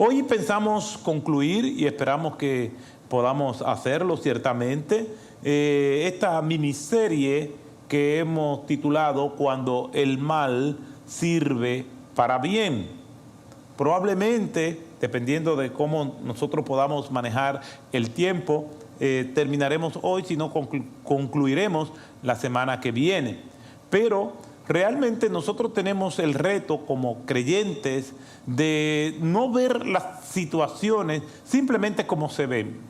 Hoy pensamos concluir y esperamos que podamos hacerlo ciertamente, esta miniserie que hemos titulado Cuando el mal sirve para bien. Probablemente, dependiendo de cómo nosotros podamos manejar el tiempo, terminaremos hoy, si no concluiremos la semana que viene. Pero realmente nosotros tenemos el reto como creyentes de no ver las situaciones simplemente como se ven.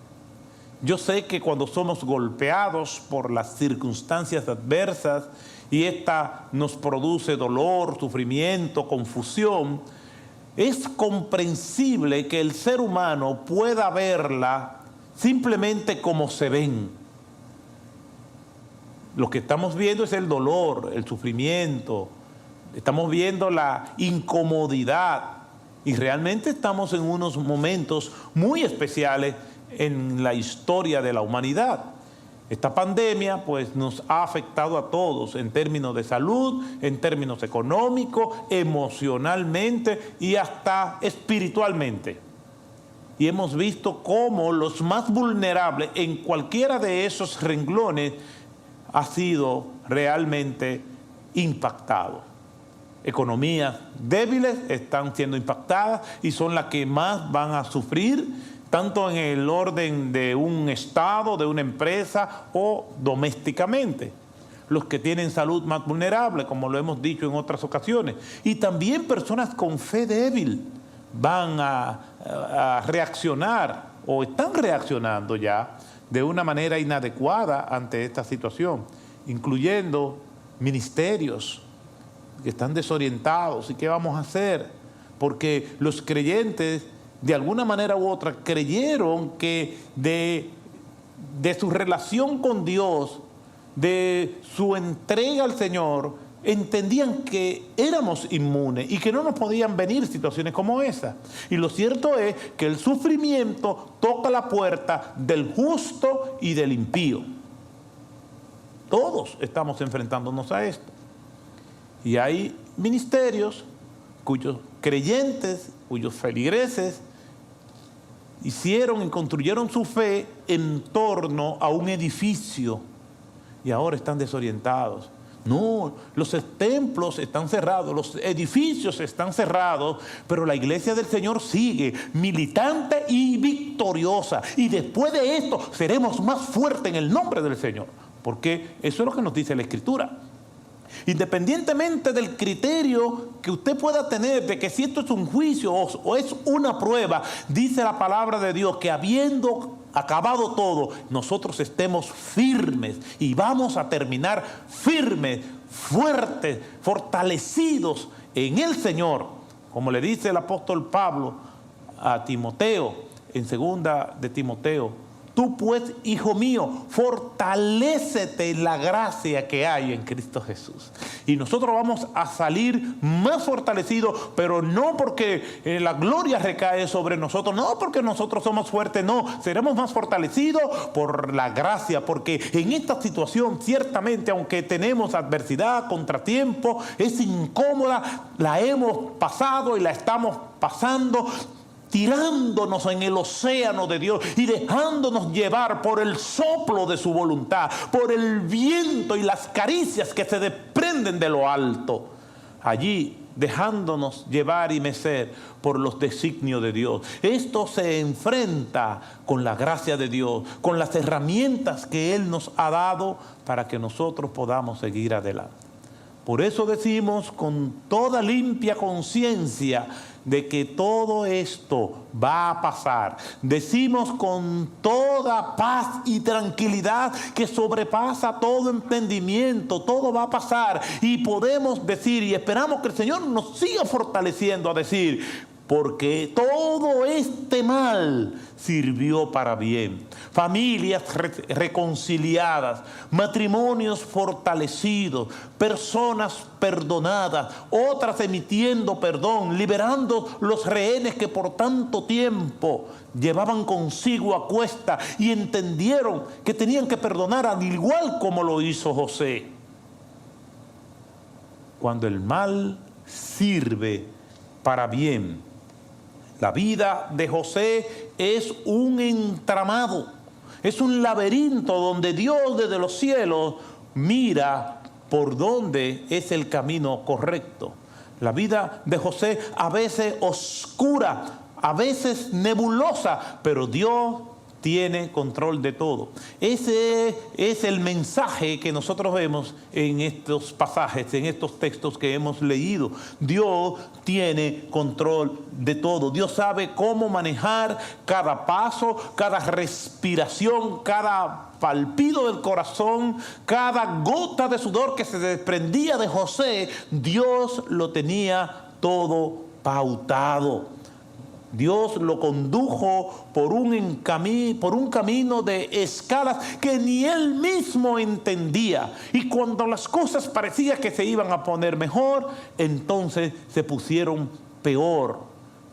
Yo sé que cuando somos golpeados por las circunstancias adversas y esta nos produce dolor, sufrimiento, confusión, es comprensible que el ser humano pueda verla simplemente como se ven. Lo que estamos viendo es el dolor, el sufrimiento, estamos viendo la incomodidad y realmente estamos en unos momentos muy especiales en la historia de la humanidad. Esta pandemia pues nos ha afectado a todos en términos de salud, en términos económicos, emocionalmente y hasta espiritualmente. Y hemos visto cómo los más vulnerables en cualquiera de esos renglones ha sido realmente impactado. Economías débiles están siendo impactadas y son las que más van a sufrir, tanto en el orden de un estado, de una empresa o domésticamente. Los que tienen salud más vulnerable, como lo hemos dicho en otras ocasiones. Y también personas con fe débil van a reaccionar o están reaccionando ya de una manera inadecuada ante esta situación, incluyendo ministerios que están desorientados. ¿Y qué vamos a hacer? Porque los creyentes, de alguna manera u otra, creyeron que de su relación con Dios, de su entrega al Señor, entendían que éramos inmunes y que no nos podían venir situaciones como esa. Y lo cierto es que el sufrimiento toca la puerta del justo y del impío. Todos estamos enfrentándonos a esto. Y hay ministerios cuyos creyentes, cuyos feligreses hicieron y construyeron su fe en torno a un edificio y ahora están desorientados. No, los templos están cerrados, los edificios están cerrados, pero la iglesia del Señor sigue militante y victoriosa. Y después de esto seremos más fuertes en el nombre del Señor, porque eso es lo que nos dice la Escritura. Independientemente del criterio que usted pueda tener de que si esto es un juicio o es una prueba, dice la palabra de Dios que habiendo acabado todo, nosotros estemos firmes y vamos a terminar firmes, fuertes, fortalecidos en el Señor, como le dice el apóstol Pablo a Timoteo en 2 de Timoteo. Tú pues, hijo mío, fortalécete en la gracia que hay en Cristo Jesús. Y nosotros vamos a salir más fortalecidos, pero no porque la gloria recae sobre nosotros, no porque nosotros somos fuertes, no, seremos más fortalecidos por la gracia, porque en esta situación ciertamente, aunque tenemos adversidad, contratiempo, es incómoda, la hemos pasado y la estamos pasando, tirándonos en el océano de Dios y dejándonos llevar por el soplo de su voluntad, por el viento y las caricias que se desprenden de lo alto. Allí dejándonos llevar y mecer por los designios de Dios. Esto se enfrenta con la gracia de Dios, con las herramientas que Él nos ha dado para que nosotros podamos seguir adelante. Por eso decimos con toda limpia conciencia de que todo esto va a pasar. Decimos con toda paz y tranquilidad que sobrepasa todo entendimiento, todo va a pasar. Y podemos decir, y esperamos que el Señor nos siga fortaleciendo a decir, porque todo este mal sirvió para bien. Familias reconciliadas, matrimonios fortalecidos, personas perdonadas, otras emitiendo perdón, liberando los rehenes que por tanto tiempo llevaban consigo a cuesta y entendieron que tenían que perdonar al igual como lo hizo José. Cuando el mal sirve para bien, La vida de José es un entramado, es un laberinto donde Dios desde los cielos mira por dónde es el camino correcto. La vida de José a veces oscura, a veces nebulosa, pero Dios tiene control de todo. Ese es el mensaje que nosotros vemos en estos pasajes, en estos textos que hemos leído. Dios tiene control de todo. Dios sabe cómo manejar cada paso, cada respiración, cada palpido del corazón, cada gota de sudor que se desprendía de José. Dios lo tenía todo pautado. Dios lo condujo por un camino de escalas que ni él mismo entendía. Y cuando las cosas parecían que se iban a poner mejor, entonces se pusieron peor.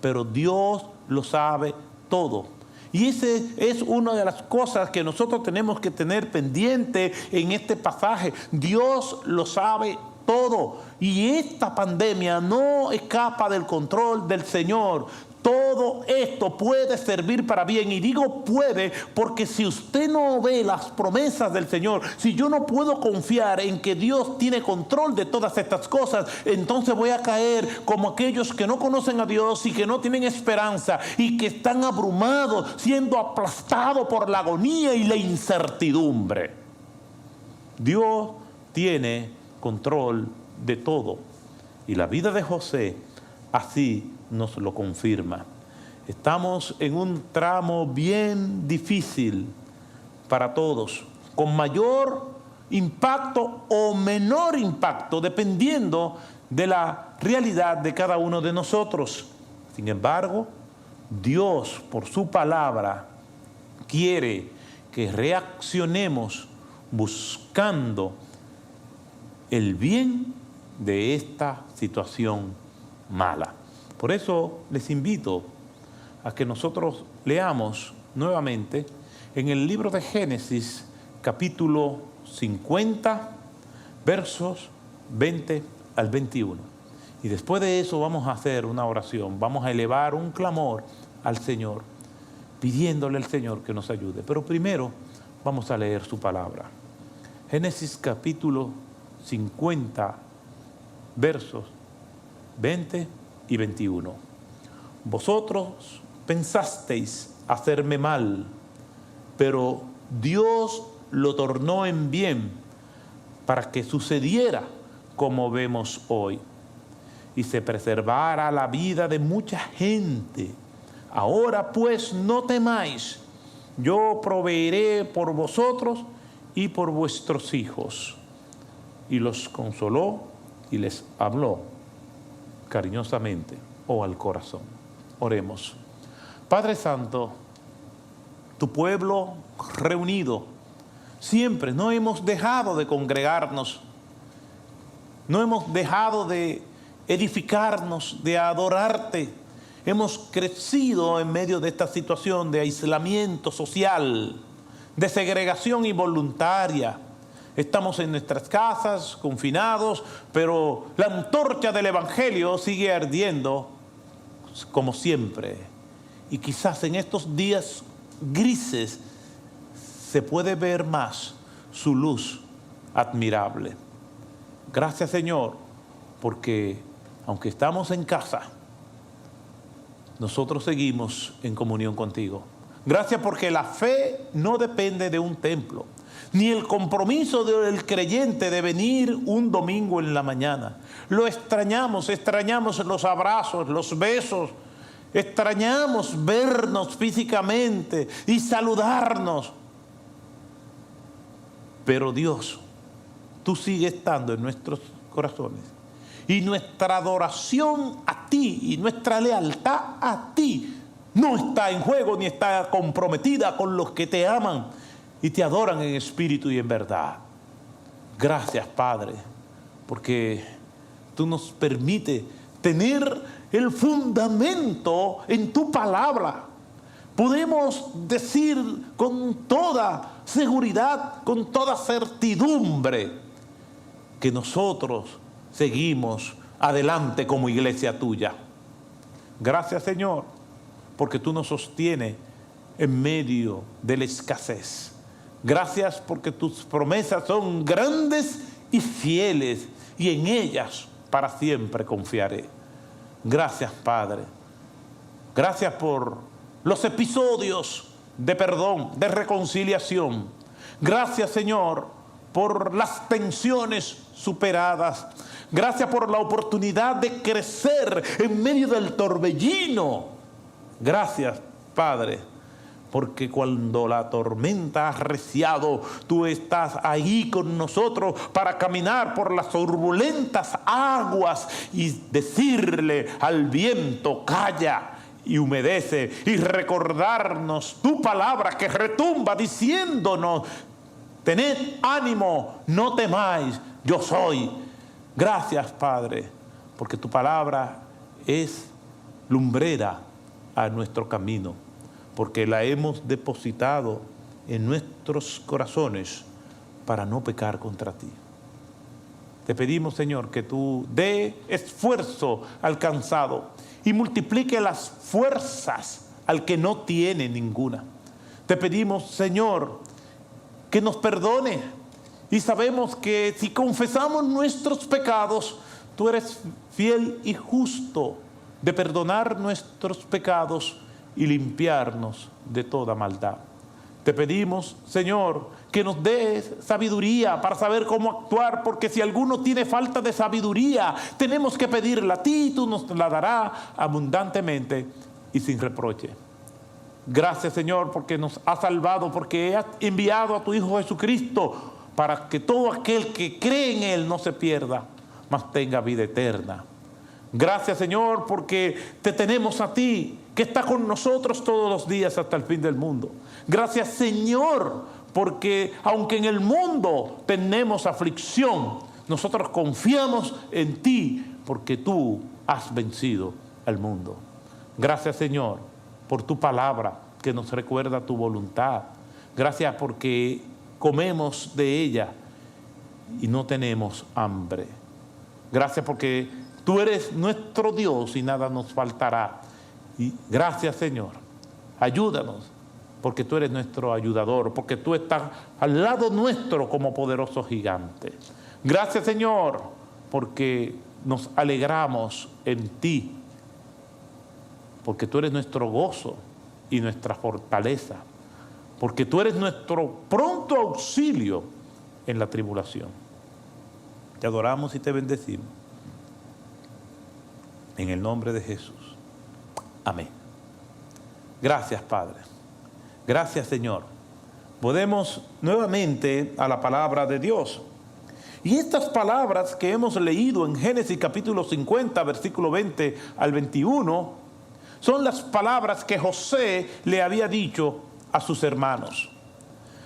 Pero Dios lo sabe todo. Y esa es una de las cosas que nosotros tenemos que tener pendiente en este pasaje. Dios lo sabe todo. Y esta pandemia no escapa del control del Señor. Todo esto puede servir para bien. Y digo puede porque si usted no ve las promesas del Señor, si yo no puedo confiar en que Dios tiene control de todas estas cosas, entonces voy a caer como aquellos que no conocen a Dios y que no tienen esperanza y que están abrumados, siendo aplastados por la agonía y la incertidumbre. Dios tiene control de todo. Y la vida de José así nos lo confirma. Estamos en un tramo bien difícil para todos, con mayor impacto o menor impacto, dependiendo de la realidad de cada uno de nosotros. Sin embargo, Dios, por su palabra, quiere que reaccionemos buscando el bien de esta situación mala. Por eso les invito a que nosotros leamos nuevamente en el libro de Génesis, capítulo 50, versos 20 al 21. Y después de eso vamos a hacer una oración, vamos a elevar un clamor al Señor, pidiéndole al Señor que nos ayude. Pero primero vamos a leer su palabra. Génesis capítulo 50, versos 20 y 21. Vosotros pensasteis hacerme mal, pero Dios lo tornó en bien para que sucediera como vemos hoy y se preservara la vida de mucha gente. Ahora pues no temáis, yo proveeré por vosotros y por vuestros hijos. Y los consoló y les habló cariñosamente o al corazón. Oremos. Padre Santo, tu pueblo reunido, siempre no hemos dejado de congregarnos, no hemos dejado de edificarnos, de adorarte. Hemos crecido en medio de esta situación de aislamiento social, de segregación involuntaria. Estamos en nuestras casas, confinados, pero la antorcha del Evangelio sigue ardiendo como siempre. Y quizás en estos días grises se puede ver más su luz admirable. Gracias, Señor, porque aunque estamos en casa, nosotros seguimos en comunión contigo. Gracias porque la fe no depende de un templo, ni el compromiso del creyente de venir un domingo en la mañana. Lo extrañamos los abrazos, los besos, extrañamos vernos físicamente y saludarnos. Pero Dios, tú sigues estando en nuestros corazones. Y nuestra adoración a ti y nuestra lealtad a ti no está en juego ni está comprometida con los que te aman y te adoran en espíritu y en verdad. Gracias, Padre, porque tú nos permites tener el fundamento en tu palabra. Podemos decir con toda seguridad, con toda certidumbre, que nosotros seguimos adelante como iglesia tuya. Gracias, Señor, porque tú nos sostienes en medio de la escasez. Gracias porque tus promesas son grandes y fieles, y en ellas para siempre confiaré. Gracias, Padre. Gracias por los episodios de perdón, de reconciliación. Gracias, Señor, por las tensiones superadas. Gracias por la oportunidad de crecer en medio del torbellino. Gracias, Padre, porque cuando la tormenta ha arreciado, tú estás ahí con nosotros para caminar por las turbulentas aguas y decirle al viento, calla, y humedece, y recordarnos tu palabra que retumba diciéndonos, tened ánimo, no temáis, yo soy. Gracias, Padre, porque tu palabra es lumbrera a nuestro camino, porque la hemos depositado en nuestros corazones para no pecar contra ti. Te pedimos, Señor, que tú dé esfuerzo al cansado y multiplique las fuerzas al que no tiene ninguna. Te pedimos, Señor, que nos perdone, y sabemos que si confesamos nuestros pecados, tú eres fiel y justo de perdonar nuestros pecados y limpiarnos de toda maldad. Te pedimos, Señor, que nos des sabiduría para saber cómo actuar, porque si alguno tiene falta de sabiduría, tenemos que pedirla a ti y tú nos la darás abundantemente y sin reproche. Gracias, Señor, porque nos has salvado, porque has enviado a tu Hijo Jesucristo para que todo aquel que cree en Él no se pierda, mas tenga vida eterna. Gracias, Señor, porque te tenemos a ti, que está con nosotros todos los días hasta el fin del mundo. Gracias, Señor, porque aunque en el mundo tenemos aflicción, nosotros confiamos en ti, porque tú has vencido al mundo. Gracias, Señor, por tu palabra que nos recuerda tu voluntad. Gracias porque comemos de ella y no tenemos hambre. Gracias porque tú eres nuestro Dios y nada nos faltará. Y gracias, Señor. Ayúdanos, porque tú eres nuestro ayudador, porque tú estás al lado nuestro como poderoso gigante. Gracias, Señor, porque nos alegramos en ti, porque tú eres nuestro gozo y nuestra fortaleza, porque tú eres nuestro pronto auxilio en la tribulación. Te adoramos y te bendecimos. En el nombre de Jesús. Amén. Gracias, Padre. Gracias, Señor. Volvemos nuevamente a la palabra de Dios. Y estas palabras que hemos leído en Génesis capítulo 50, versículo 20 al 21, son las palabras que José le había dicho a sus hermanos.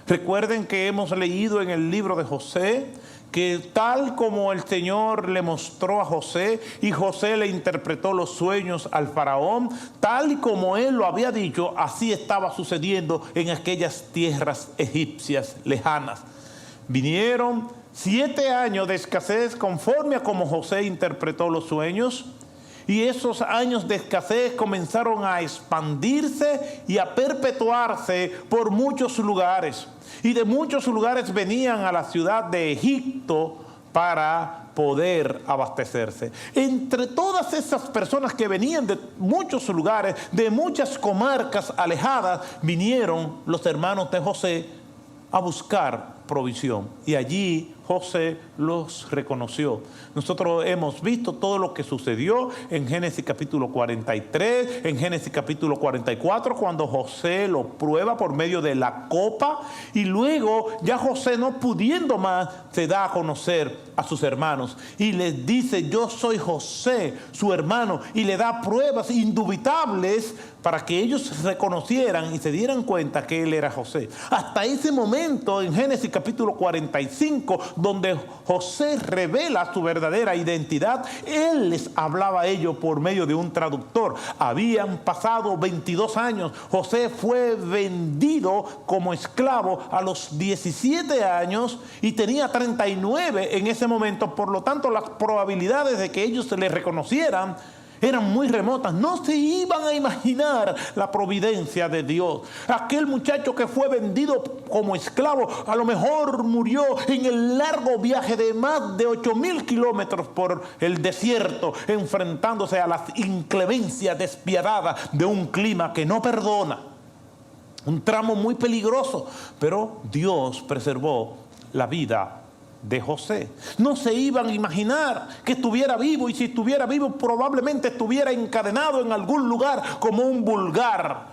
Recuerden que hemos leído en el libro de José que tal como el Señor le mostró a José y José le interpretó los sueños al faraón, tal y como él lo había dicho, así estaba sucediendo en aquellas tierras egipcias lejanas. Vinieron 7 años de escasez conforme a como José interpretó los sueños, y esos años de escasez comenzaron a expandirse y a perpetuarse por muchos lugares. Y de muchos lugares venían a la ciudad de Egipto para poder abastecerse. Entre todas esas personas que venían de muchos lugares, de muchas comarcas alejadas, vinieron los hermanos de José a buscar provisión. Y allí José los reconoció. Nosotros hemos visto todo lo que sucedió en Génesis capítulo 43, en Génesis capítulo 44, cuando José lo prueba por medio de la copa, y luego ya José, no pudiendo más, se da a conocer a sus hermanos y les dice: yo soy José, su hermano, y le da pruebas indubitables para que ellos reconocieran y se dieran cuenta que él era José. Hasta ese momento, en Génesis capítulo 45, donde José revela su verdadera identidad, él les hablaba a ellos por medio de un traductor. Habían pasado 22 años. José fue vendido como esclavo a los 17 años y tenía 39 en ese momento. Por lo tanto, las probabilidades de que ellos se le reconocieran eran muy remotas. No se iban a imaginar la providencia de Dios. Aquel muchacho que fue vendido como esclavo, a lo mejor murió en el largo viaje de más de 8,000 kilómetros por el desierto, enfrentándose a las inclemencias despiadadas de un clima que no perdona. Un tramo muy peligroso, pero Dios preservó la vida de José. No se iban a imaginar que estuviera vivo, y si estuviera vivo probablemente estuviera encadenado en algún lugar como un vulgar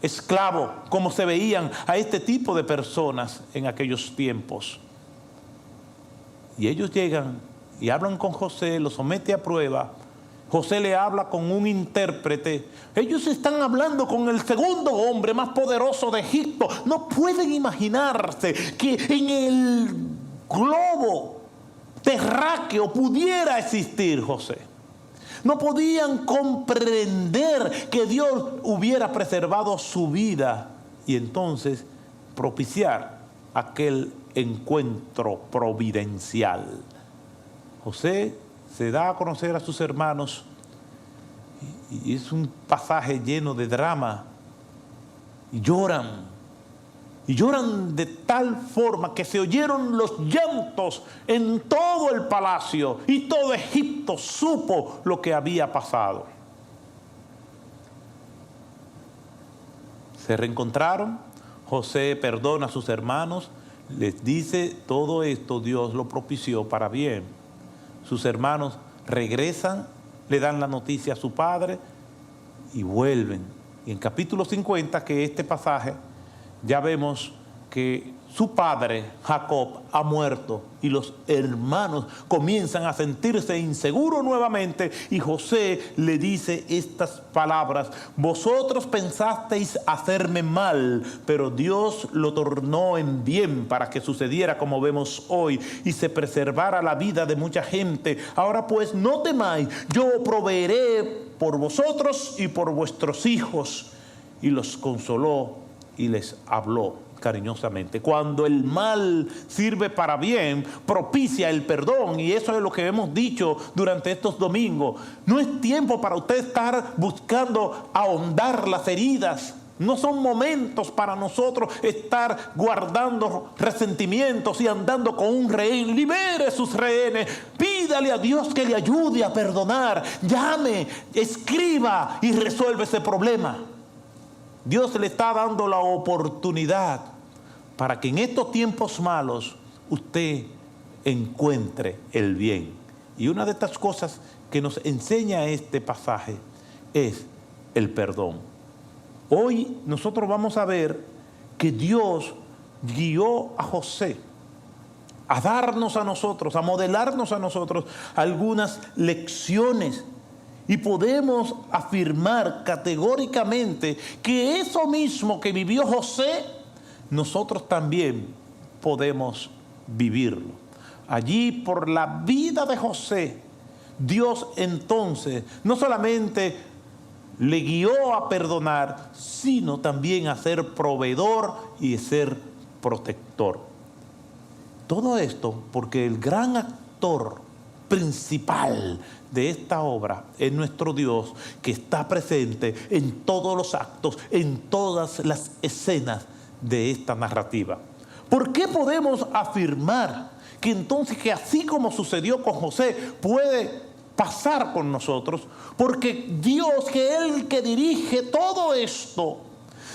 esclavo, como se veían a este tipo de personas en aquellos tiempos. Y ellos llegan y hablan con José, lo somete a prueba. José le habla con un intérprete. Ellos están hablando con el segundo hombre más poderoso de Egipto. No pueden imaginarse que en el globo terráqueo pudiera existir José. No podían comprender que Dios hubiera preservado su vida y entonces propiciar aquel encuentro providencial. José se da a conocer a sus hermanos y es un pasaje lleno de drama. Y lloran de tal forma que se oyeron los llantos en todo el palacio y todo Egipto supo lo que había pasado. Se reencontraron, José perdona a sus hermanos, les dice todo esto Dios lo propició para bien. Sus hermanos regresan, le dan la noticia a su padre y vuelven. Y en capítulo 50, que este pasaje, ya vemos que su padre, Jacob, ha muerto y los hermanos comienzan a sentirse inseguros nuevamente y José le dice estas palabras: vosotros pensasteis hacerme mal, pero Dios lo tornó en bien para que sucediera como vemos hoy y se preservara la vida de mucha gente. Ahora pues no temáis, yo proveeré por vosotros y por vuestros hijos. Y los consoló y les habló cariñosamente. Cuando el mal sirve para bien, propicia el perdón, y eso es lo que hemos dicho durante estos domingos. No es tiempo para usted estar buscando ahondar las heridas. No son momentos para nosotros estar guardando resentimientos y andando con un rehén. Libere sus rehenes, pídale a Dios que le ayude a perdonar, llame, escriba y resuelve ese problema. Dios le está dando la oportunidad para que en estos tiempos malos usted encuentre el bien. Y una de estas cosas que nos enseña este pasaje es el perdón. Hoy nosotros vamos a ver que Dios guió a José a darnos a nosotros, a modelarnos a nosotros algunas lecciones. Y podemos afirmar categóricamente que eso mismo que vivió José, nosotros también podemos vivirlo. Allí, por la vida de José, Dios entonces no solamente le guió a perdonar, sino también a ser proveedor y ser protector. Todo esto porque el gran actor principal de esta obra es nuestro Dios, que está presente en todos los actos, en todas las escenas de esta narrativa. ¿Por qué podemos afirmar que entonces que así como sucedió con José puede pasar con nosotros? Porque Dios, que es el que dirige todo esto,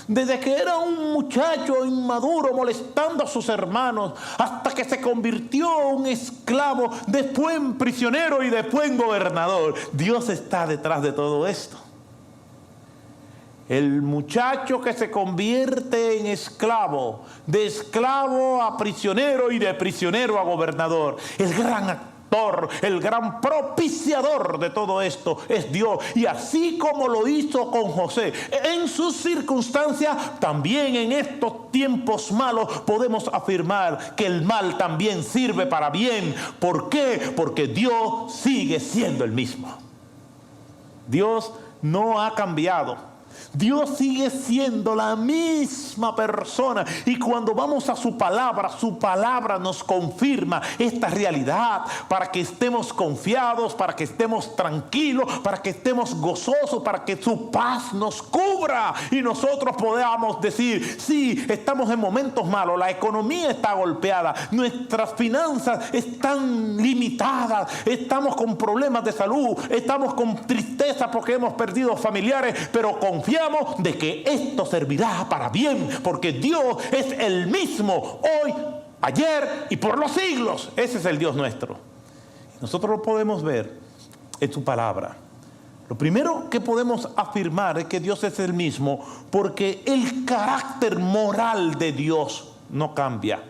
desde que era un muchacho inmaduro molestando a sus hermanos, hasta que se convirtió en un esclavo, después en prisionero y después en gobernador. Dios está detrás de todo esto. El muchacho que se convierte en esclavo, de esclavo a prisionero y de prisionero a gobernador. El gran actor, el gran propiciador de todo esto es Dios. Y así como lo hizo con José en sus circunstancias, también en estos tiempos malos podemos afirmar que el mal también sirve para bien. ¿Por qué? Porque Dios sigue siendo el mismo. Dios no ha cambiado. Dios sigue siendo la misma persona, y cuando vamos a su palabra nos confirma esta realidad para que estemos confiados, para que estemos tranquilos, para que estemos gozosos, para que su paz nos cubra y nosotros podamos decir: sí, estamos en momentos malos, la economía está golpeada, nuestras finanzas están limitadas, estamos con problemas de salud, estamos con tristeza porque hemos perdido familiares, pero confiamos de que esto servirá para bien, porque Dios es el mismo hoy, ayer y por los siglos. Ese es el Dios nuestro. Nosotros lo podemos ver en su palabra. Lo primero que podemos afirmar es que Dios es el mismo, porque el carácter moral de Dios no cambia.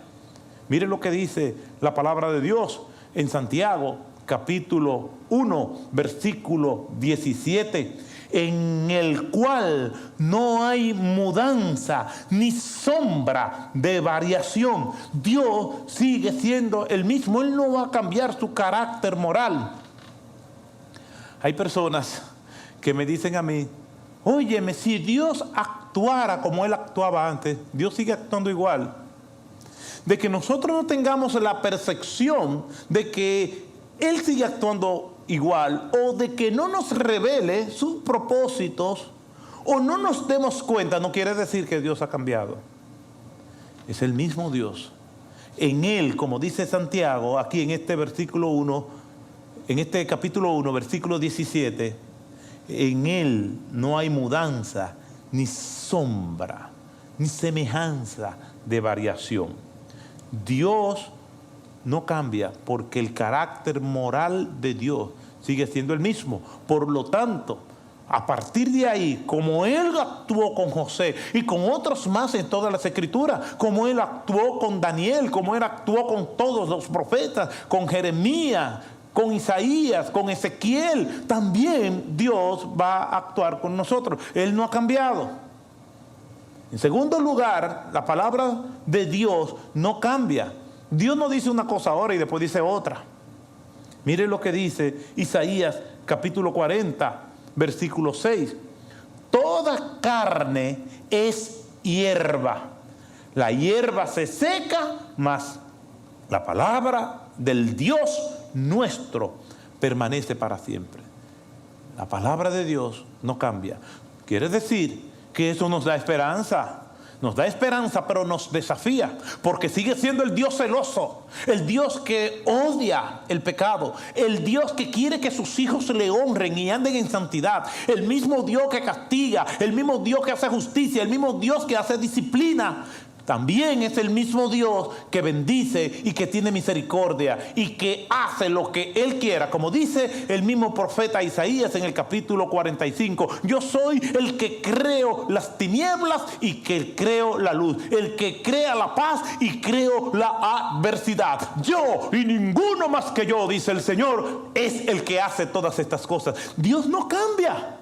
Miren lo que dice la palabra de Dios en Santiago, capítulo 1, versículo 17. En el cual no hay mudanza ni sombra de variación. Dios sigue siendo el mismo. Él no va a cambiar su carácter moral. Hay personas que me dicen a mí: óyeme, si Dios actuara como Él actuaba antes, Dios sigue actuando igual. De que nosotros no tengamos la percepción de que Él sigue actuando igual, o de que no nos revele sus propósitos, o no nos demos cuenta, no quiere decir que Dios ha cambiado. Es el mismo Dios. En Él, como dice Santiago aquí en este versículo 1, en este capítulo 1, versículo 17, en Él no hay mudanza, ni sombra, ni semejanza de variación. Dios no cambia, porque el carácter moral de Dios sigue siendo el mismo. Por lo tanto, a partir de ahí, como Él actuó con José y con otros más en todas las escrituras, como Él actuó con Daniel, como Él actuó con todos los profetas, con Jeremías, con Isaías, con Ezequiel, también Dios va a actuar con nosotros. Él no ha cambiado. En segundo lugar, la palabra de Dios no cambia. Dios no dice una cosa ahora y después dice otra. Miren lo que dice Isaías capítulo 40, versículo 6. Toda carne es hierba. La hierba se seca, mas la palabra del Dios nuestro permanece para siempre. La palabra de Dios no cambia. Quiere decir que eso nos da esperanza. Nos da esperanza, pero nos desafía, porque sigue siendo el Dios celoso, el Dios que odia el pecado, el Dios que quiere que sus hijos le honren y anden en santidad, el mismo Dios que castiga, el mismo Dios que hace justicia, el mismo Dios que hace disciplina. También es el mismo Dios que bendice y que tiene misericordia y que hace lo que Él quiera. Como dice el mismo profeta Isaías en el capítulo 45, yo soy el que creo las tinieblas y que creo la luz, el que crea la paz y creo la adversidad. Yo y ninguno más que yo, dice el Señor, es el que hace todas estas cosas. Dios no cambia.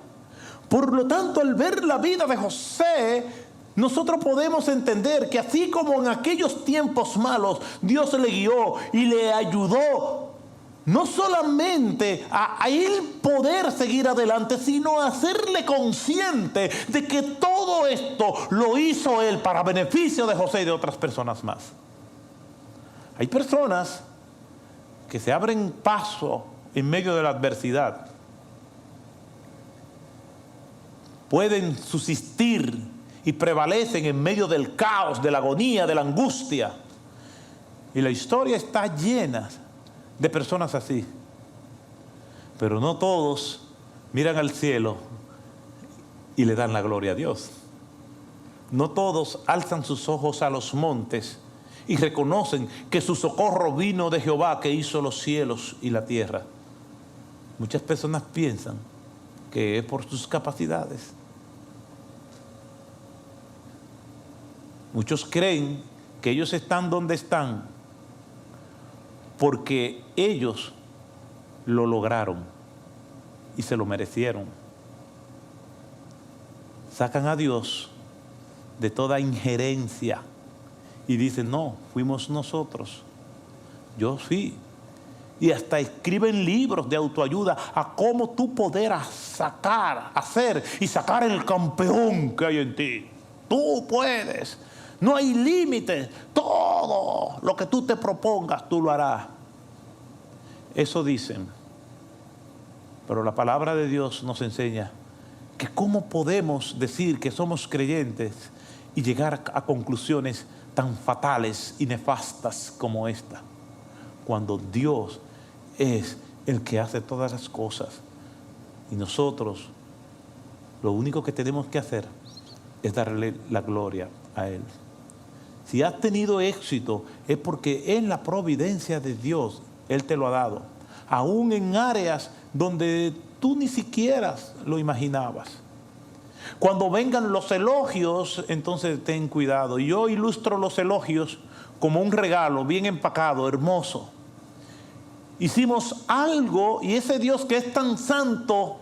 Por lo tanto, al ver la vida de José, nosotros podemos entender que así como en aquellos tiempos malos Dios le guió y le ayudó, no solamente a él poder seguir adelante, sino a hacerle consciente de que todo esto lo hizo él para beneficio de José y de otras personas más. Hay personas que se abren paso en medio de la adversidad. Pueden subsistir y prevalecen en medio del caos, de la agonía, de la angustia. Y la historia está llena de personas así. Pero no todos miran al cielo y le dan la gloria a Dios. No todos alzan sus ojos a los montes y reconocen que su socorro vino de Jehová, que hizo los cielos y la tierra. Muchas personas piensan que es por sus capacidades. Muchos creen que ellos están donde están porque ellos lo lograron y se lo merecieron. Sacan a Dios de toda injerencia y dicen: no, fuimos nosotros. Yo fui y hasta escriben libros de autoayuda a cómo tú poder hacer el campeón que hay en ti. Tú puedes, no hay límites, todo lo que tú te propongas tú lo harás. Eso dicen, pero la palabra de Dios nos enseña que cómo podemos decir que somos creyentes y llegar a conclusiones tan fatales y nefastas como esta, cuando Dios es el que hace todas las cosas y nosotros lo único que tenemos que hacer es darle la gloria a Él. Si has tenido éxito es porque en la providencia de Dios Él te lo ha dado, aún en áreas donde tú ni siquiera lo imaginabas. Cuando vengan los elogios, entonces ten cuidado. Yo ilustro los elogios como un regalo bien empacado, hermoso. Hicimos algo y ese Dios que es tan santo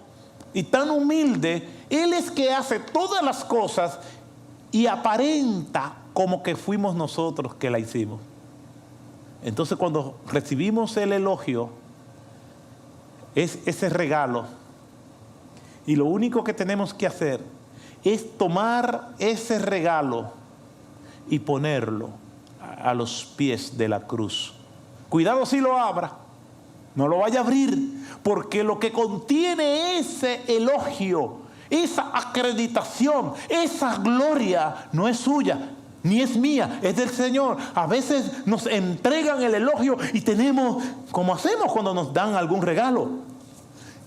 y tan humilde, Él es que hace todas las cosas y aparenta como que fuimos nosotros que la hicimos. Entonces cuando recibimos el elogio, es ese regalo. Y lo único que tenemos que hacer es tomar ese regalo y ponerlo a los pies de la cruz. Cuidado si lo abra, no lo vaya a abrir, porque lo que contiene ese elogio, esa acreditación, esa gloria, no es suya, ni es mía, es del Señor. A veces nos entregan el elogio y tenemos, como hacemos cuando nos dan algún regalo,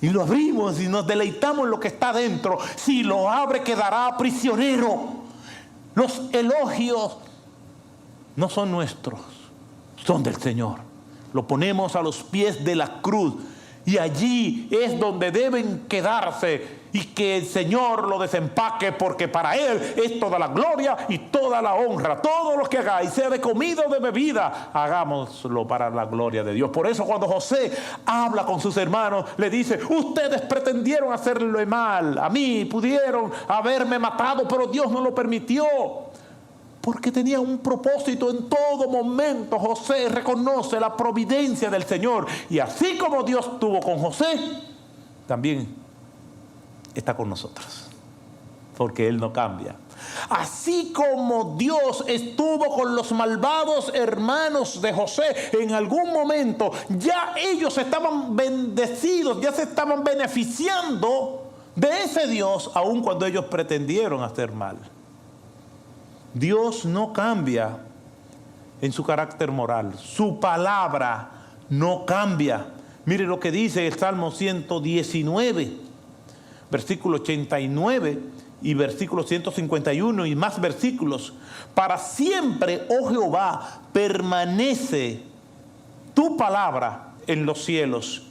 y lo abrimos y nos deleitamos en lo que está dentro. Si lo abre quedará prisionero. Los elogios no son nuestros, son del Señor. Lo ponemos a los pies de la cruz y allí es donde deben quedarse y que el Señor lo desempaque, porque para Él es toda la gloria y toda la honra. Todo lo que hagáis, sea de comida o de bebida, hagámoslo para la gloria de Dios. Por eso cuando José habla con sus hermanos, le dice: ustedes pretendieron hacerle mal a mí, pudieron haberme matado, pero Dios no lo permitió, porque tenía un propósito. En todo momento José reconoce la providencia del Señor, y así como Dios estuvo con José, también está con nosotros, porque Él no cambia. Así como Dios estuvo con los malvados hermanos de José en algún momento, ya ellos estaban bendecidos, ya se estaban beneficiando de ese Dios, aun cuando ellos pretendieron hacer mal. Dios no cambia en su carácter moral, su palabra no cambia. Mire lo que dice el Salmo 119, versículo 89 y versículo 151 y más versículos. Para siempre, oh Jehová, permanece tu palabra en los cielos.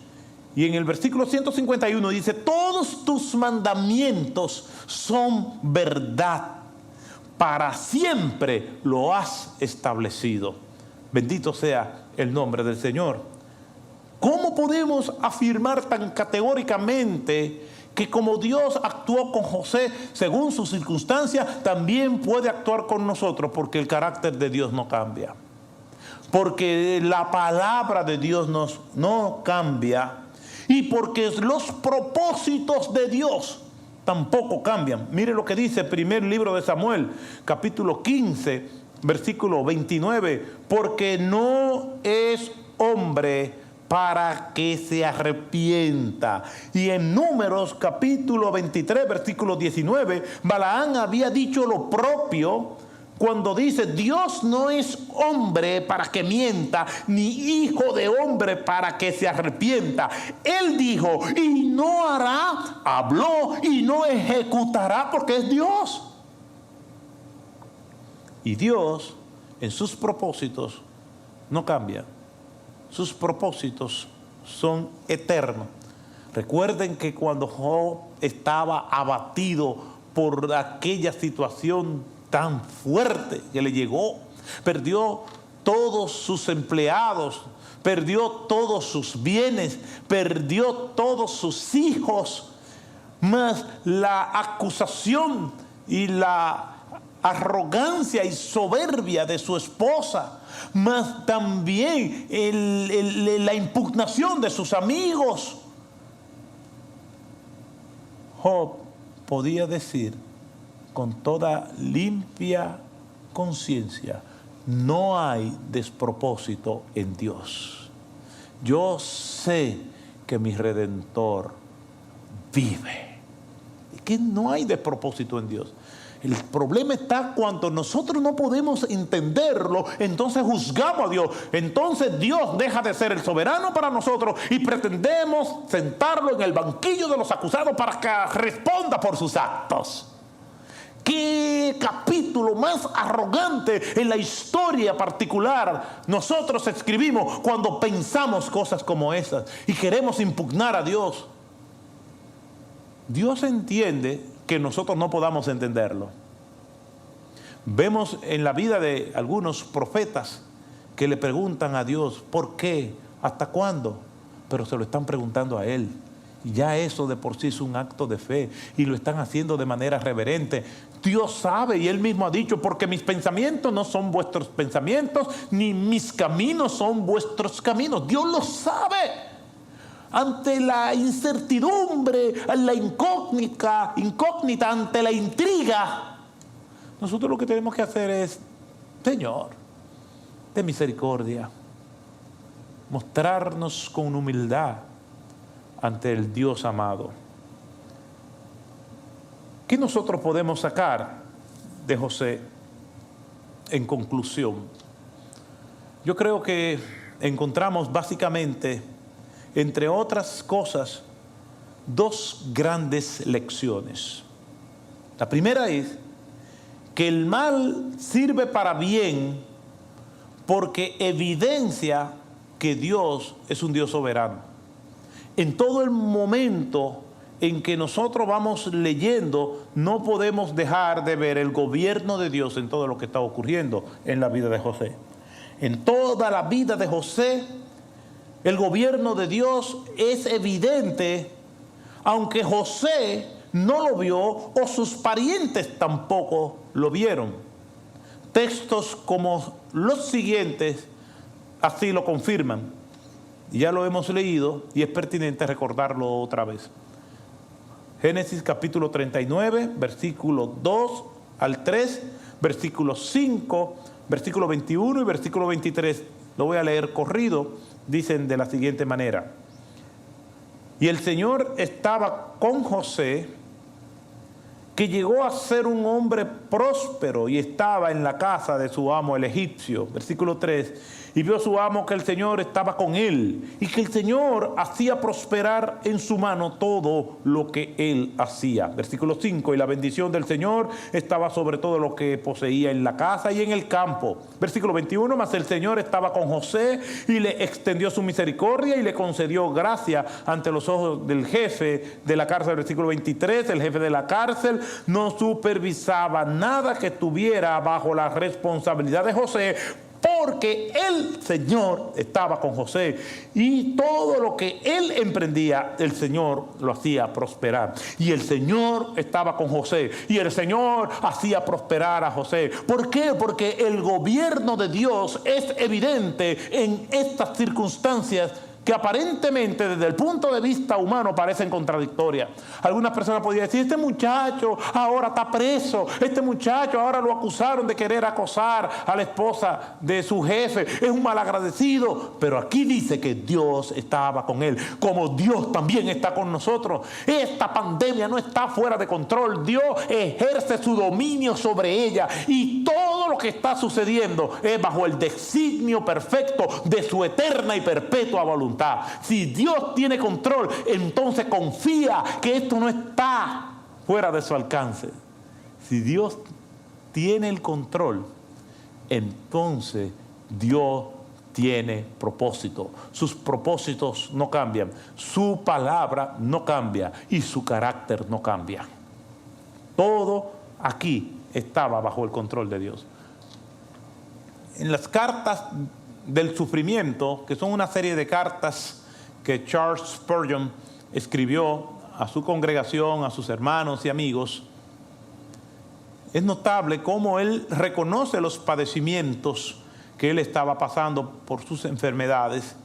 Y en el versículo 151 dice: todos tus mandamientos son verdad, para siempre lo has establecido. Bendito sea el nombre del Señor. ¿Cómo podemos afirmar tan categóricamente que como Dios actuó con José según sus circunstancias, también puede actuar con nosotros? Porque el carácter de Dios no cambia, porque la palabra de Dios no cambia, y porque los propósitos de Dios tampoco cambian. Mire lo que dice el primer libro de Samuel, capítulo 15, versículo 29: porque no es hombre para que se arrepienta. Y en Números capítulo 23, versículo 19, Balaán había dicho lo propio cuando dice: Dios no es hombre para que mienta, ni hijo de hombre para que se arrepienta. Él dijo y no hará, habló y no ejecutará, porque es Dios. Y Dios en sus propósitos no cambia. Sus propósitos son eternos. Recuerden que cuando Job estaba abatido por aquella situación tan fuerte que le llegó, perdió todos sus empleados, perdió todos sus bienes, perdió todos sus hijos, más la acusación y la arrogancia y soberbia de su esposa, mas también la impugnación de sus amigos. Job podía decir con toda limpia conciencia: no hay despropósito en Dios. Yo sé que mi Redentor vive. Y que no hay despropósito en Dios. El problema está cuando nosotros no podemos entenderlo, entonces juzgamos a Dios. Entonces Dios deja de ser el soberano para nosotros y pretendemos sentarlo en el banquillo de los acusados para que responda por sus actos. ¿Qué capítulo más arrogante en la historia particular nosotros escribimos cuando pensamos cosas como esas y queremos impugnar a Dios? Dios entiende que nosotros no podamos entenderlo. Vemos en la vida de algunos profetas que le preguntan a Dios: ¿por qué? ¿Hasta cuándo? Pero se lo están preguntando a Él. Y ya eso de por sí es un acto de fe y lo están haciendo de manera reverente. Dios sabe, y Él mismo ha dicho: porque mis pensamientos no son vuestros pensamientos, ni mis caminos son vuestros caminos. Dios lo sabe. Ante la incertidumbre, la incógnita, ante la intriga, nosotros lo que tenemos que hacer es: Señor, ten misericordia. Mostrarnos con humildad ante el Dios amado. ¿Qué nosotros podemos sacar de José en conclusión? Yo creo que encontramos básicamente, entre otras cosas, dos grandes lecciones. La primera es que el mal sirve para bien porque evidencia que Dios es un Dios soberano. En todo el momento en que nosotros vamos leyendo, no podemos dejar de ver el gobierno de Dios en todo lo que está ocurriendo en la vida de José. En toda la vida de José, el gobierno de Dios es evidente, aunque José no lo vio o sus parientes tampoco lo vieron. Textos como los siguientes así lo confirman. Ya lo hemos leído y es pertinente recordarlo otra vez. Génesis capítulo 39, versículo 2 al 3, versículo 5, versículo 21 y versículo 23. Lo voy a leer corrido. Dicen de la siguiente manera: y el Señor estaba con José, que llegó a ser un hombre próspero y estaba en la casa de su amo el egipcio. Versículo 3. Y vio su amo que el Señor estaba con él y que el Señor hacía prosperar en su mano todo lo que él hacía. Versículo 5. Y la bendición del Señor estaba sobre todo lo que poseía en la casa y en el campo. Versículo 21. Mas el Señor estaba con José y le extendió su misericordia y le concedió gracia ante los ojos del jefe de la cárcel. Versículo 23. El jefe de la cárcel no supervisaba nada que estuviera bajo la responsabilidad de José, porque el Señor estaba con José y todo lo que él emprendía, el Señor lo hacía prosperar. Y el Señor estaba con José y el Señor hacía prosperar a José. ¿Por qué? Porque el gobierno de Dios es evidente en estas circunstancias que aparentemente desde el punto de vista humano parecen contradictorias. Algunas personas podrían decir: este muchacho ahora está preso, este muchacho ahora lo acusaron de querer acosar a la esposa de su jefe, es un malagradecido. Pero aquí dice que Dios estaba con él, como Dios también está con nosotros. Esta pandemia no está fuera de control. Dios ejerce su dominio sobre ella y todo lo que está sucediendo es bajo el designio perfecto de su eterna y perpetua voluntad. Si Dios tiene control, entonces confía que esto no está fuera de su alcance. Si Dios tiene el control, entonces Dios tiene propósito. Sus propósitos no cambian, su palabra no cambia y su carácter no cambia. Todo aquí estaba bajo el control de Dios. En las cartas del sufrimiento, que son una serie de cartas que Charles Spurgeon escribió a su congregación, a sus hermanos y amigos, es notable cómo él reconoce los padecimientos que él estaba pasando por sus enfermedades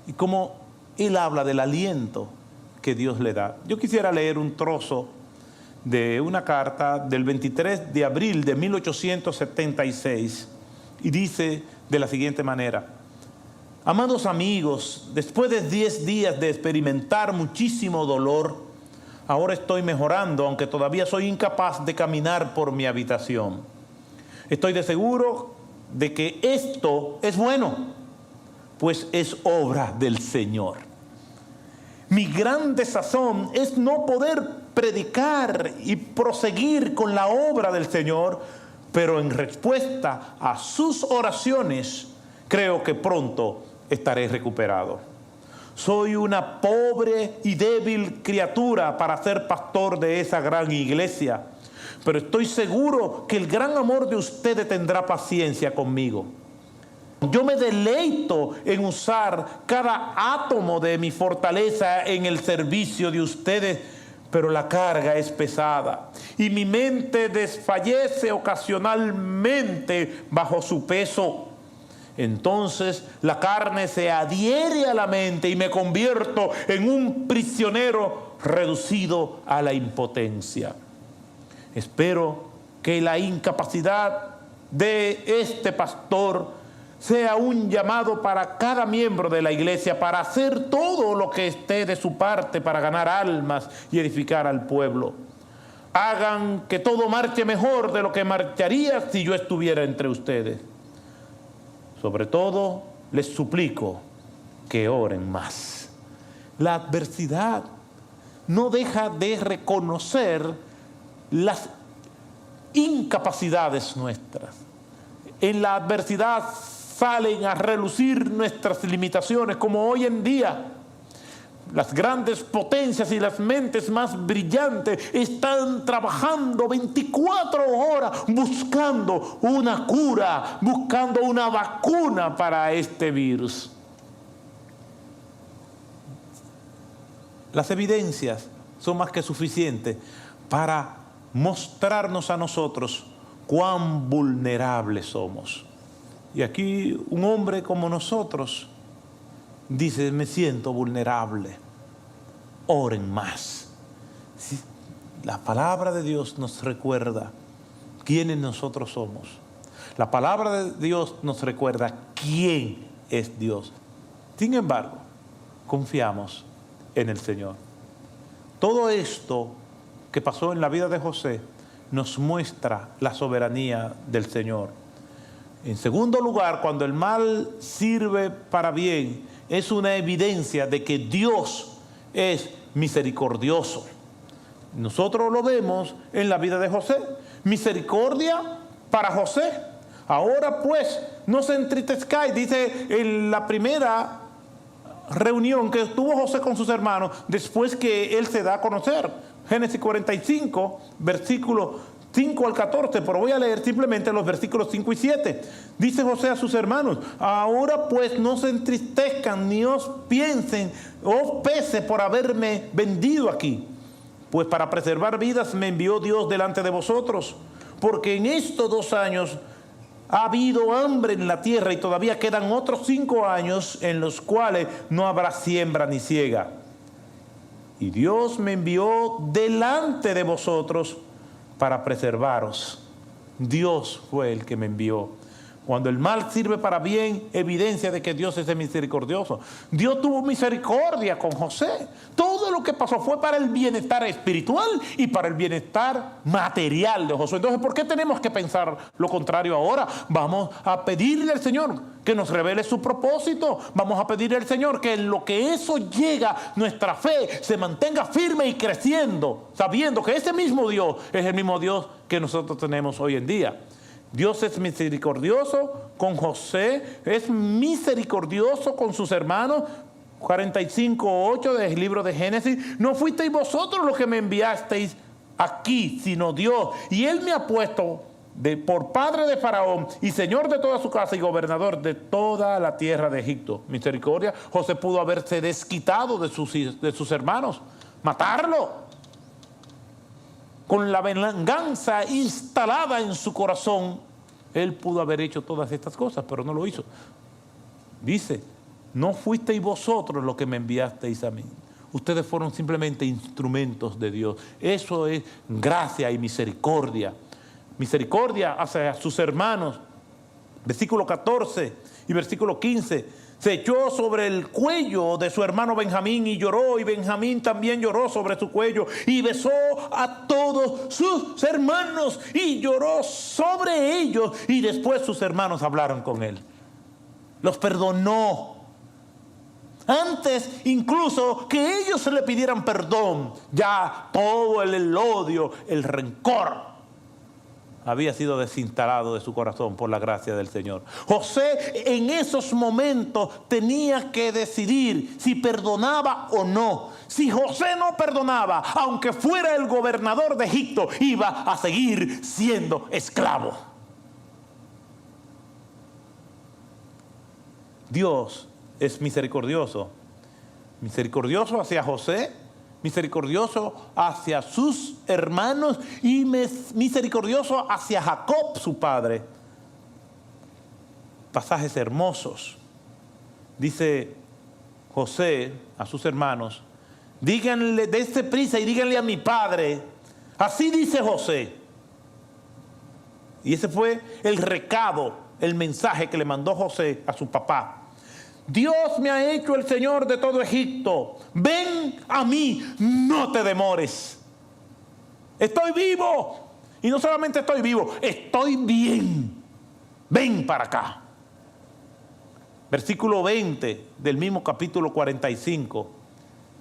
y cómo él habla del aliento que Dios le da. Yo quisiera leer un trozo de una carta del 23 de abril de 1876 y dice de la siguiente manera: amados amigos, después de 10 días de experimentar muchísimo dolor, ahora estoy mejorando, aunque todavía soy incapaz de caminar por mi habitación. Estoy de seguro de que esto es bueno, pues es obra del Señor. Mi gran desazón es no poder predicar y proseguir con la obra del Señor, pero en respuesta a sus oraciones, creo que pronto estaré recuperado. Soy una pobre y débil criatura para ser pastor de esa gran iglesia, pero estoy seguro que el gran amor de ustedes tendrá paciencia conmigo. Yo me deleito en usar cada átomo de mi fortaleza en el servicio de ustedes, pero la carga es pesada y mi mente desfallece ocasionalmente bajo su peso. Entonces la carne se adhiere a la mente y me convierto en un prisionero reducido a la impotencia. Espero que la incapacidad de este pastor sea un llamado para cada miembro de la iglesia para hacer todo lo que esté de su parte para ganar almas y edificar al pueblo. Hagan que todo marche mejor de lo que marcharía si yo estuviera entre ustedes. Sobre todo, les suplico que oren más. La adversidad no deja de reconocer las incapacidades nuestras. En la adversidad salen a relucir nuestras limitaciones, como hoy en día. Las grandes potencias y las mentes más brillantes están trabajando 24 horas buscando una cura, buscando una vacuna para este virus. Las evidencias son más que suficientes para mostrarnos a nosotros cuán vulnerables somos. Y aquí un hombre como nosotros dice: me siento vulnerable, oren más. ¿Sí? La palabra de Dios nos recuerda quiénes nosotros somos. La palabra de Dios nos recuerda quién es Dios. Sin embargo, confiamos en el Señor. Todo esto que pasó en la vida de José nos muestra la soberanía del Señor. En segundo lugar, cuando el mal sirve para bien, es una evidencia de que Dios es misericordioso. Nosotros lo vemos en la vida de José. Misericordia para José. Ahora pues, no se entristezcáis, dice en la primera reunión que tuvo José con sus hermanos, después que él se da a conocer. Génesis 45, versículo 5 al 14, pero voy a leer simplemente los versículos 5 y 7. Dice José a sus hermanos: ahora pues no se entristezcan ni os piensen, os pese por haberme vendido aquí, pues para preservar vidas me envió Dios delante de vosotros, porque en estos 2 años ha habido hambre en la tierra y todavía quedan otros 5 años en los cuales no habrá siembra ni siega. Y Dios me envió delante de vosotros para preservaros. Dios fue el que me envió. Cuando el mal sirve para bien, evidencia de que Dios es misericordioso. Dios tuvo misericordia con José. Todo lo que pasó fue para el bienestar espiritual y para el bienestar material de José. Entonces, ¿por qué tenemos que pensar lo contrario ahora? Vamos a pedirle al Señor que nos revele su propósito. Vamos a pedirle al Señor que en lo que eso llega, nuestra fe se mantenga firme y creciendo, sabiendo que ese mismo Dios es el mismo Dios que nosotros tenemos hoy en día. Dios es misericordioso con José, es misericordioso con sus hermanos. 45:8 del libro de Génesis: no fuisteis vosotros los que me enviasteis aquí, sino Dios, y Él me ha puesto por padre de Faraón y señor de toda su casa y gobernador de toda la tierra de Egipto. Misericordia. José pudo haberse desquitado de sus hermanos, matarlo. con la venganza instalada en su corazón, él pudo haber hecho todas estas cosas, pero no lo hizo. Dice, no fuisteis vosotros los que me enviasteis a mí. Ustedes fueron simplemente instrumentos de Dios. Eso es gracia y misericordia. Misericordia hacia sus hermanos. Versículo 14 y versículo 15. Se echó sobre el cuello de su hermano Benjamín y lloró, y Benjamín también lloró sobre su cuello, y besó a todos sus hermanos y lloró sobre ellos, y después sus hermanos hablaron con él. Los perdonó. Antes incluso que ellos le pidieran perdón, ya todo el odio, el rencor había sido desinstalado de su corazón por la gracia del Señor. José en esos momentos tenía que decidir si perdonaba o no. Si José no perdonaba, aunque fuera el gobernador de Egipto, iba a seguir siendo esclavo. Dios es misericordioso. Misericordioso hacia José, misericordioso hacia sus hermanos y misericordioso hacia Jacob, su padre. Pasajes hermosos. Dice José a sus hermanos, díganle, dense prisa y díganle a mi padre, así dice José. Y ese fue el recado, el mensaje que le mandó José a su papá. Dios me ha hecho el Señor de todo Egipto. Ven a mí, no te demores. Estoy vivo. Y no solamente estoy vivo, estoy bien. Ven para acá. Versículo 20 del mismo capítulo 45.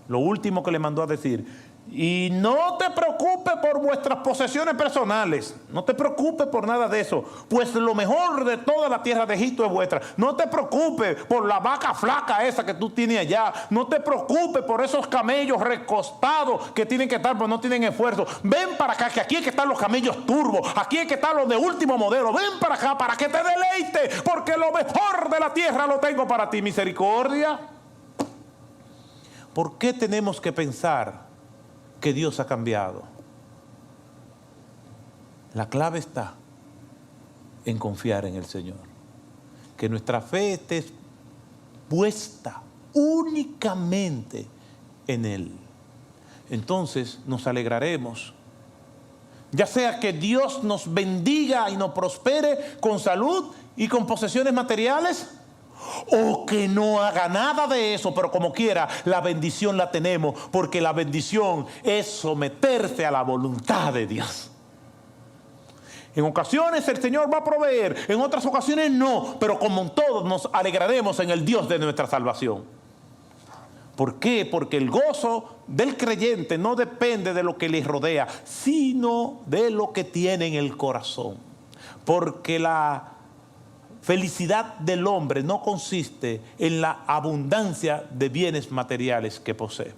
Lo último que le mandó a decir. Y no te preocupes por vuestras posesiones personales. No te preocupes por nada de eso. Pues lo mejor de toda la tierra de Egipto es vuestra. No te preocupes por la vaca flaca esa que tú tienes allá. No te preocupes por esos camellos recostados que tienen que estar, pero no tienen esfuerzo. Ven para acá, que aquí es que están los camellos turbo. Aquí es que están los de último modelo. Ven para acá para que te deleite. Porque lo mejor de la tierra lo tengo para ti. Misericordia. ¿Por qué tenemos que pensar que Dios ha cambiado? La clave está en confiar en el Señor. Que nuestra fe esté puesta únicamente en Él. Entonces nos alegraremos. Ya sea que Dios nos bendiga y nos prospere con salud y con posesiones materiales, o que no haga nada de eso, pero como quiera, la bendición la tenemos, porque la bendición es someterse a la voluntad de Dios. En ocasiones el Señor va a proveer, en otras ocasiones no, pero como en todos nos alegraremos en el Dios de nuestra salvación. ¿Por qué? Porque el gozo del creyente no depende de lo que le rodea, sino de lo que tiene en el corazón. Porque la felicidad del hombre no consiste en la abundancia de bienes materiales que posee.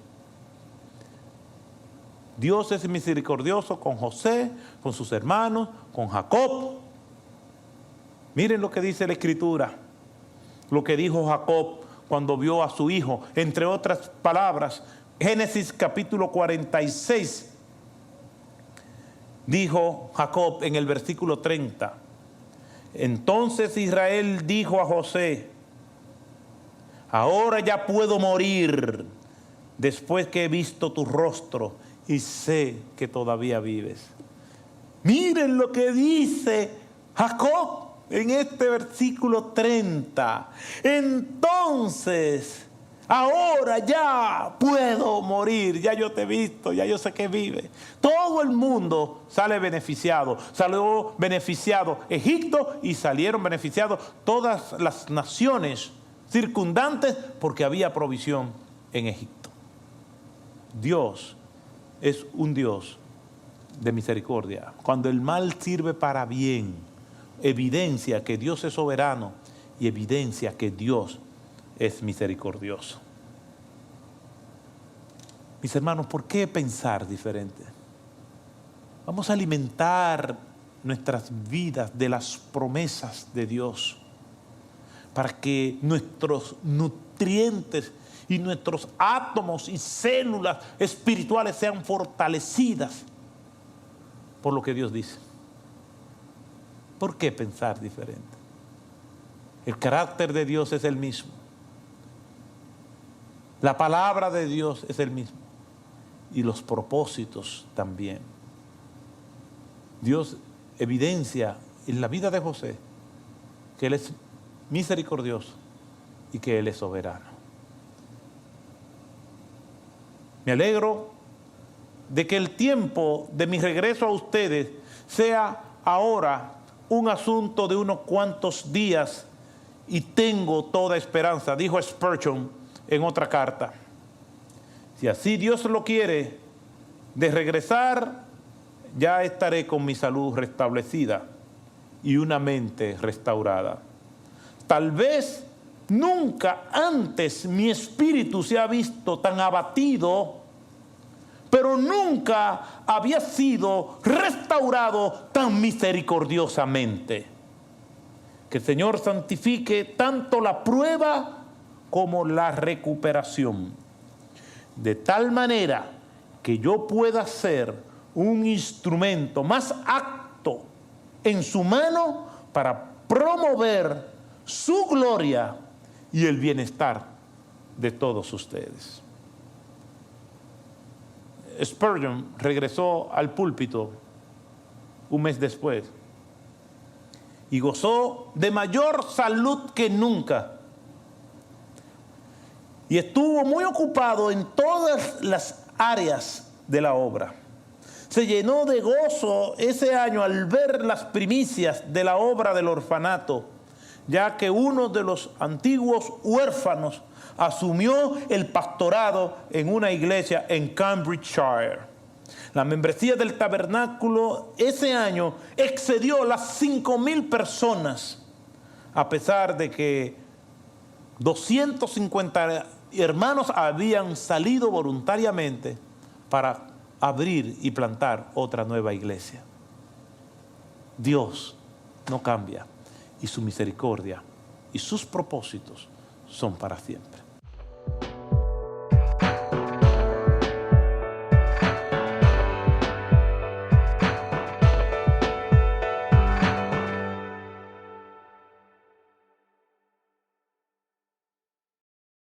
Dios es misericordioso con José, con sus hermanos, con Jacob. Miren lo que dice la Escritura, lo que dijo Jacob cuando vio a su hijo, entre otras palabras. Génesis capítulo 46, dijo Jacob en el versículo 30. Entonces Israel dijo a José, ahora ya puedo morir después que he visto tu rostro y sé que todavía vives. Miren lo que dice Jacob en este versículo 30. Entonces, ahora ya puedo morir, ya yo te he visto, ya yo sé que vive. Todo el mundo sale beneficiado. Salió beneficiado Egipto y salieron beneficiados todas las naciones circundantes porque había provisión en Egipto. Dios es un Dios de misericordia. Cuando el mal sirve para bien, evidencia que Dios es soberano y evidencia que Dios es misericordioso. Mis hermanos, ¿por qué pensar diferente? Vamos a alimentar nuestras vidas de las promesas de Dios para que nuestros nutrientes y nuestros átomos y células espirituales sean fortalecidas. por lo que Dios dice. ¿Por qué pensar diferente? El carácter de Dios es el mismo. La palabra de Dios es el mismo. Y los propósitos también. Dios evidencia en la vida de José que Él es misericordioso y que Él es soberano. Me alegro de que el tiempo de mi regreso a ustedes sea ahora un asunto de unos cuantos días y tengo toda esperanza, dijo Spurgeon en otra carta. Si así Dios lo quiere, de regresar ya estaré con mi salud restablecida y una mente restaurada. Tal vez nunca antes mi espíritu se ha visto tan abatido, pero nunca había sido restaurado tan misericordiosamente. Que el Señor santifique tanto la prueba como la recuperación, de tal manera que yo pueda ser un instrumento más apto en su mano para promover su gloria y el bienestar de todos ustedes. Spurgeon regresó al púlpito un mes después y gozó de mayor salud que nunca. Y estuvo muy ocupado en todas las áreas de la obra. Se llenó de gozo ese año al ver las primicias de la obra del orfanato, ya que uno de los antiguos huérfanos asumió el pastorado en una iglesia en Cambridgeshire. La membresía del tabernáculo ese año excedió las 5,000 personas, a pesar de que 250 hermanos habían salido voluntariamente para abrir y plantar otra nueva iglesia. Dios no cambia y su misericordia y sus propósitos son para siempre.